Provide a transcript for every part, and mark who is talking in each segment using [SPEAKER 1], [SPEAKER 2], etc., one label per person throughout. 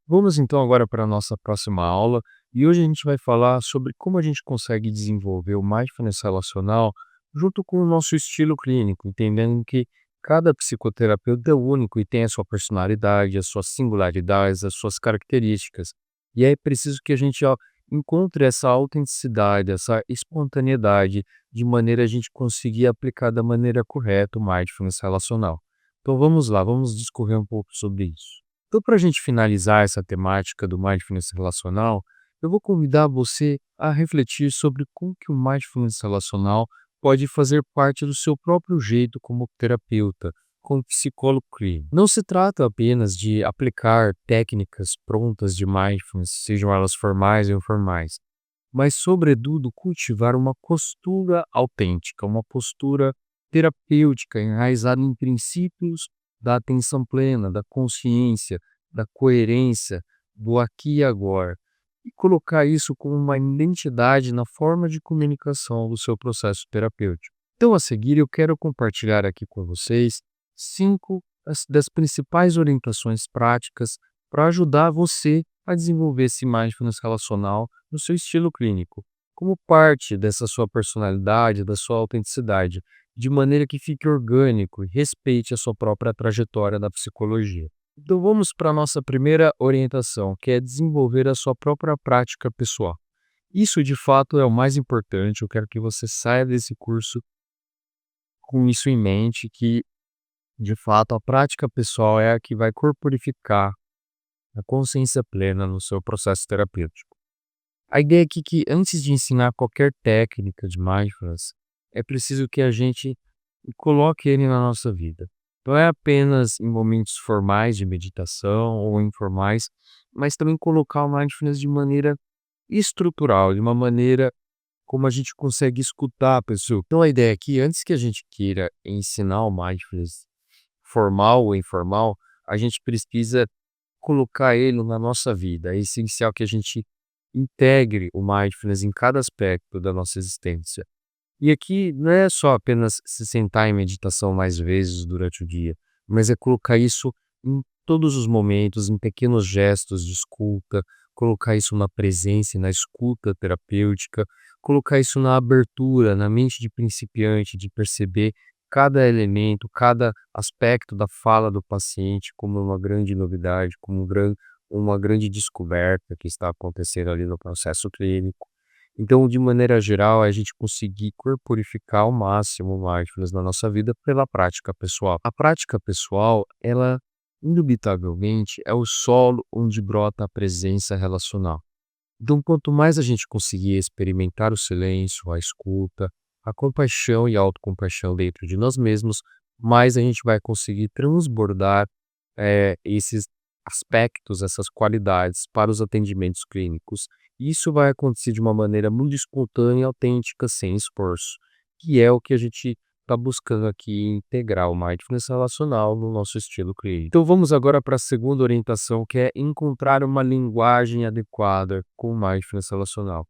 [SPEAKER 1] Vamos então agora para a nossa próxima aula, e hoje a gente vai falar sobre como a gente consegue desenvolver o mindfulness relacional junto com o nosso estilo clínico, entendendo que cada psicoterapeuta é único e tem a sua personalidade, as suas singularidades, as suas características. E é preciso que a gente encontre essa autenticidade, essa espontaneidade, de maneira a gente conseguir aplicar da maneira correta o mindfulness relacional. Então vamos lá, vamos discorrer um pouco sobre isso. Então, para a gente finalizar essa temática do mindfulness relacional, eu vou convidar você a refletir sobre como que o mindfulness relacional pode fazer parte do seu próprio jeito como terapeuta, como psicólogo clínico. Não se trata apenas de aplicar técnicas prontas de mindfulness, sejam elas formais ou informais, mas, sobretudo, cultivar uma postura autêntica, uma postura terapêutica enraizada em princípios da atenção plena, da consciência, da coerência, do aqui e agora. E colocar isso como uma identidade na forma de comunicação do seu processo terapêutico. Então, a seguir, eu quero compartilhar aqui com vocês cinco das principais orientações práticas para ajudar você a desenvolver esse mindfulness relacional no seu estilo clínico, como parte dessa sua personalidade, da sua autenticidade, de maneira que fique orgânico e respeite a sua própria trajetória da psicologia. Então vamos para a nossa primeira orientação, que é desenvolver a sua própria prática pessoal. Isso de fato é o mais importante, eu quero que você saia desse curso com isso em mente, que de fato a prática pessoal é a que vai corporificar a consciência plena no seu processo terapêutico. A ideia aqui é que antes de ensinar qualquer técnica de mindfulness, é preciso que a gente coloque ele na nossa vida. Não é apenas em momentos formais de meditação ou informais, mas também colocar o mindfulness de maneira estrutural, de uma maneira como a gente consegue escutar a pessoa. Então a ideia aqui, antes que a gente queira ensinar o mindfulness formal ou informal, a gente precisa colocar ele na nossa vida. É essencial que a gente integre o mindfulness em cada aspecto da nossa existência. E aqui não é só apenas se sentar em meditação mais vezes durante o dia, mas é colocar isso em todos os momentos, em pequenos gestos de escuta, colocar isso na presença e na escuta terapêutica, colocar isso na abertura, na mente de principiante, de perceber cada elemento, cada aspecto da fala do paciente como uma grande novidade, como uma grande descoberta que está acontecendo ali no processo clínico. Então, de maneira geral, é a gente conseguir corporificar ao máximo o mindfulness na nossa vida pela prática pessoal. A prática pessoal, ela, indubitavelmente, é o solo onde brota a presença relacional. Então, quanto mais a gente conseguir experimentar o silêncio, a escuta, a compaixão e a autocompaixão dentro de nós mesmos, mais a gente vai conseguir transbordar esses aspectos, essas qualidades para os atendimentos clínicos. Isso vai acontecer de uma maneira muito espontânea e autêntica, sem esforço, que é o que a gente está buscando aqui integrar o mindfulness relacional no nosso estilo clínico. Então vamos agora para a segunda orientação, que é encontrar uma linguagem adequada com o mindfulness relacional.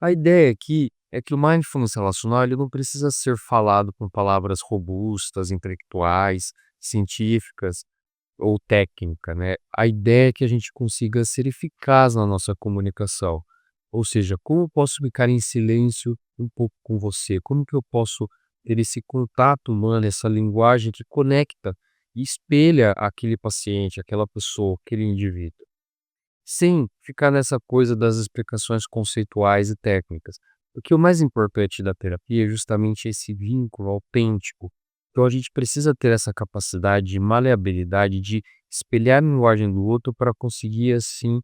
[SPEAKER 1] A ideia aqui é que o mindfulness relacional ele não precisa ser falado com palavras robustas, intelectuais, científicas ou técnica, né? A ideia é que a gente consiga ser eficaz na nossa comunicação. Ou seja, como eu posso ficar em silêncio um pouco com você? Como que eu posso ter esse contato humano, essa linguagem que conecta e espelha aquele paciente, aquela pessoa, aquele indivíduo? Sem ficar nessa coisa das explicações conceituais e técnicas. Porque o mais importante da terapia é justamente esse vínculo autêntico. Então a gente precisa ter essa capacidade de maleabilidade, de espelhar a linguagem do outro para conseguir assim,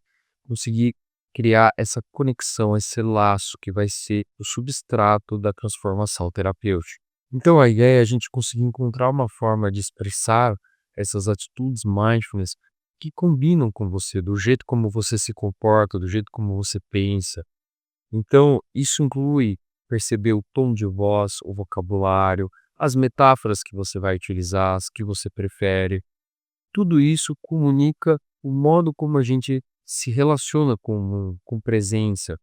[SPEAKER 1] conseguir criar essa conexão, esse laço que vai ser o substrato da transformação terapêutica. Então a ideia é a gente conseguir encontrar uma forma de expressar essas atitudes mindfulness que combinam com você, do jeito como você se comporta, do jeito como você pensa. Então, isso inclui perceber o tom de voz, o vocabulário, as metáforas que você vai utilizar, as que você prefere. Tudo isso comunica o modo como a gente se relaciona com presença,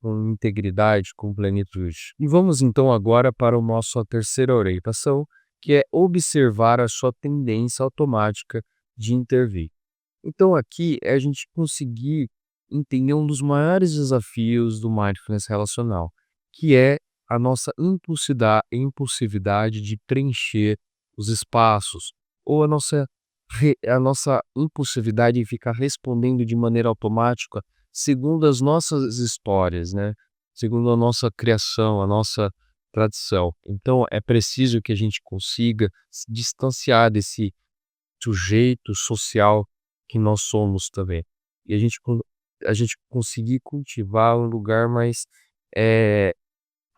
[SPEAKER 1] com integridade, com plenitude. E vamos então agora para a nossa terceira orientação, que é observar a sua tendência automática de intervir. Então aqui é a gente conseguir entender um dos maiores desafios do mindfulness relacional, que é a nossa impulsividade de preencher os espaços, ou a nossa impulsividade em ficar respondendo de maneira automática segundo as nossas histórias, né, segundo a nossa criação, a nossa tradição. Então é preciso que a gente consiga se distanciar desse sujeito social que nós somos também. E a gente conseguir cultivar um lugar mais, eh,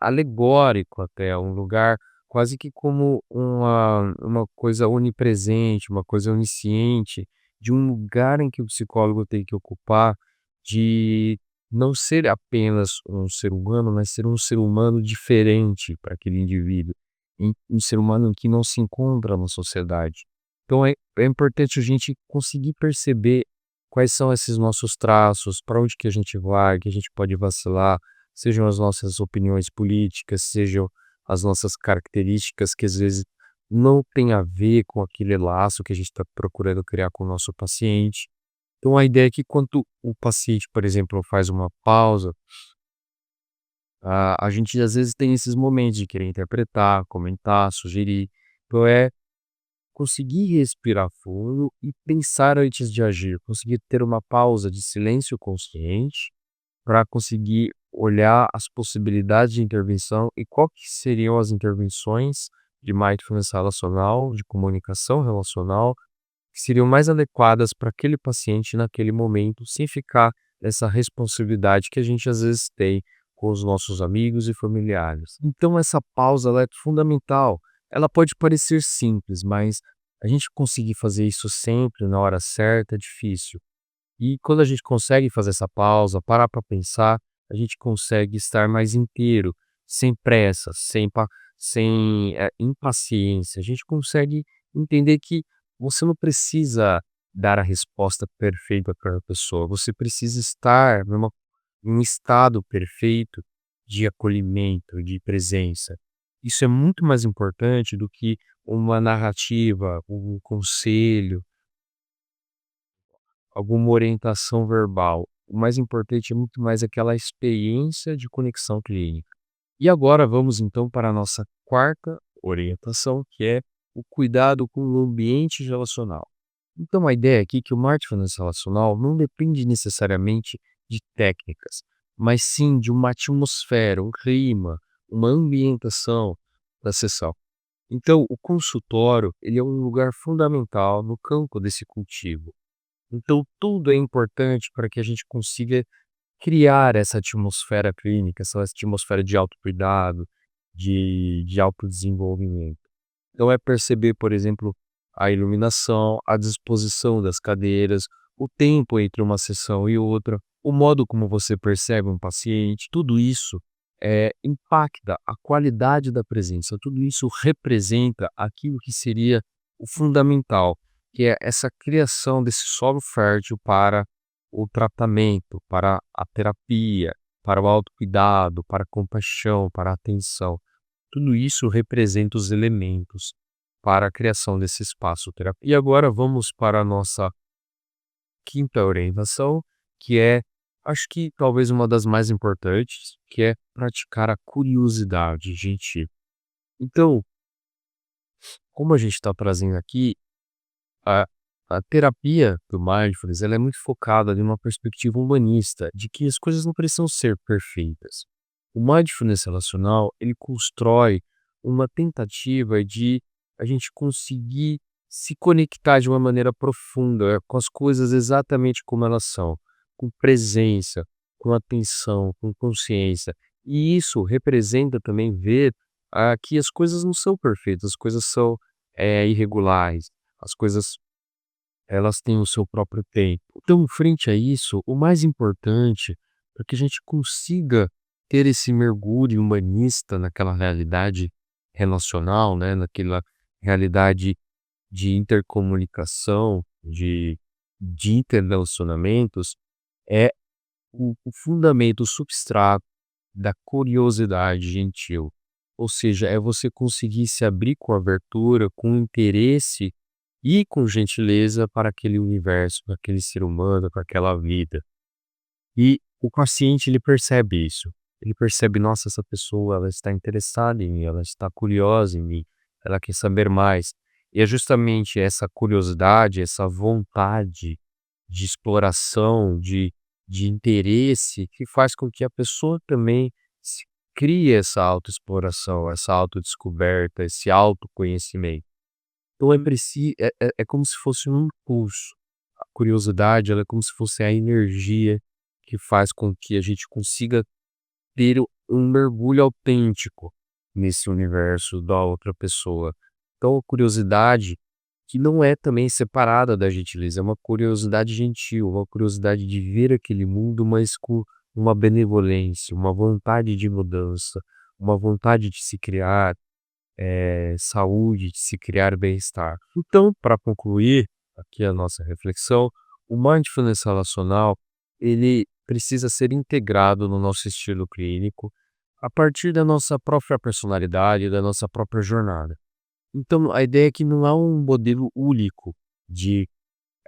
[SPEAKER 1] alegórico até, um lugar quase que como uma coisa onipresente, uma coisa onisciente, de um lugar em que o psicólogo tem que ocupar, de não ser apenas um ser humano, mas ser um ser humano diferente para aquele indivíduo, um ser humano que não se encontra na sociedade. Então é importante a gente conseguir perceber quais são esses nossos traços, para onde que a gente vai, que a gente pode vacilar, sejam as nossas opiniões políticas, sejam as nossas características que às vezes não tem a ver com aquele laço que a gente está procurando criar com o nosso paciente. Então a ideia é que quando o paciente, por exemplo, faz uma pausa, a gente às vezes tem esses momentos de querer interpretar, comentar, sugerir. Então é conseguir respirar fundo e pensar antes de agir, conseguir ter uma pausa de silêncio consciente para conseguir olhar as possibilidades de intervenção e qual que seriam as intervenções de mindfulness relacional, de comunicação relacional, que seriam mais adequadas para aquele paciente naquele momento, sem ficar nessa responsabilidade que a gente às vezes tem com os nossos amigos e familiares. Então essa pausa ela é fundamental. Ela pode parecer simples, mas a gente conseguir fazer isso sempre na hora certa é difícil. E quando a gente consegue fazer essa pausa, parar para pensar, a gente consegue estar mais inteiro, sem pressa, sem impaciência. A gente consegue entender que você não precisa dar a resposta perfeita para a pessoa, você precisa estar em um estado perfeito de acolhimento, de presença. Isso é muito mais importante do que uma narrativa, um conselho, alguma orientação verbal. O mais importante é muito mais aquela experiência de conexão clínica. E agora vamos então para a nossa quarta orientação, que é o cuidado com o ambiente relacional. Então a ideia aqui é que o mindfulness relacional não depende necessariamente de técnicas, mas sim de uma atmosfera, um clima, uma ambientação da sessão. Então o consultório, ele é um lugar fundamental no campo desse cultivo. Então tudo é importante para que a gente consiga criar essa atmosfera clínica, essa atmosfera de autocuidado, de autodesenvolvimento. Então é perceber, por exemplo, a iluminação, a disposição das cadeiras, o tempo entre uma sessão e outra, o modo como você percebe um paciente, tudo isso impacta a qualidade da presença, tudo isso representa aquilo que seria o fundamental, que é essa criação desse solo fértil para o tratamento, para a terapia, para o autocuidado, para a compaixão, para a atenção. Tudo isso representa os elementos para a criação desse espaço terapêutico. E agora vamos para a nossa quinta orientação, que é, acho que talvez uma das mais importantes, que é praticar a curiosidade gentil. Então, como a gente está trazendo aqui, a, a terapia do mindfulness, ela é muito focada em uma perspectiva humanista, de que as coisas não precisam ser perfeitas. O mindfulness relacional, ele constrói uma tentativa de a gente conseguir se conectar de uma maneira profunda com as coisas exatamente como elas são, com presença, com atenção, com consciência. E isso representa também ver que as coisas não são perfeitas, as coisas são irregulares, as coisas elas têm o seu próprio tempo. Então, frente a isso, o mais importante para que a gente consiga ter esse mergulho humanista naquela realidade relacional, né, naquela realidade de intercomunicação, de interrelacionamentos, é o fundamento, o substrato da curiosidade gentil. Ou seja, é você conseguir se abrir com abertura, com interesse e com gentileza para aquele universo, para aquele ser humano, para aquela vida. E o paciente ele percebe isso. Ele percebe: "Nossa, essa pessoa ela está interessada em mim, ela está curiosa em mim, ela quer saber mais". E é justamente essa curiosidade, essa vontade de exploração, de interesse, que faz com que a pessoa também se crie essa autoexploração, essa autodescoberta, esse autoconhecimento. Então é como se fosse um impulso. A curiosidade, ela é como se fosse a energia que faz com que a gente consiga ter um mergulho autêntico nesse universo da outra pessoa. Então a curiosidade, que não é também separada da gentileza, é uma curiosidade gentil, uma curiosidade de ver aquele mundo, mas com uma benevolência, uma vontade de mudança, uma vontade de se criar, saúde, de se criar bem-estar. Então, para concluir aqui a nossa reflexão, o mindfulness relacional, ele precisa ser integrado no nosso estilo clínico, a partir da nossa própria personalidade, da nossa própria jornada. Então, a ideia é que não há um modelo único de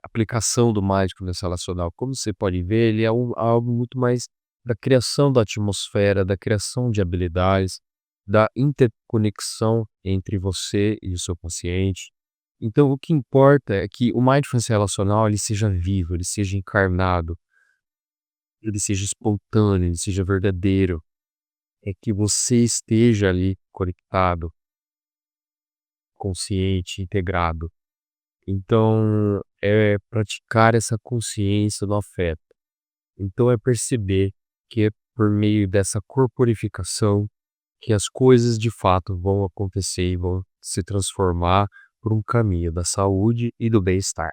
[SPEAKER 1] aplicação do mindfulness relacional. Como você pode ver, ele é algo muito mais da criação da atmosfera, da criação de habilidades, da interconexão entre você e o seu paciente. Então, o que importa é que o mindfulness relacional ele seja vivo, ele seja encarnado, ele seja espontâneo, ele seja verdadeiro. É que você esteja ali conectado, consciente, integrado. Então, é praticar essa consciência do afeto. Então, é perceber que é por meio dessa corporificação que as coisas de fato vão acontecer e vão se transformar por um caminho da saúde e do bem-estar.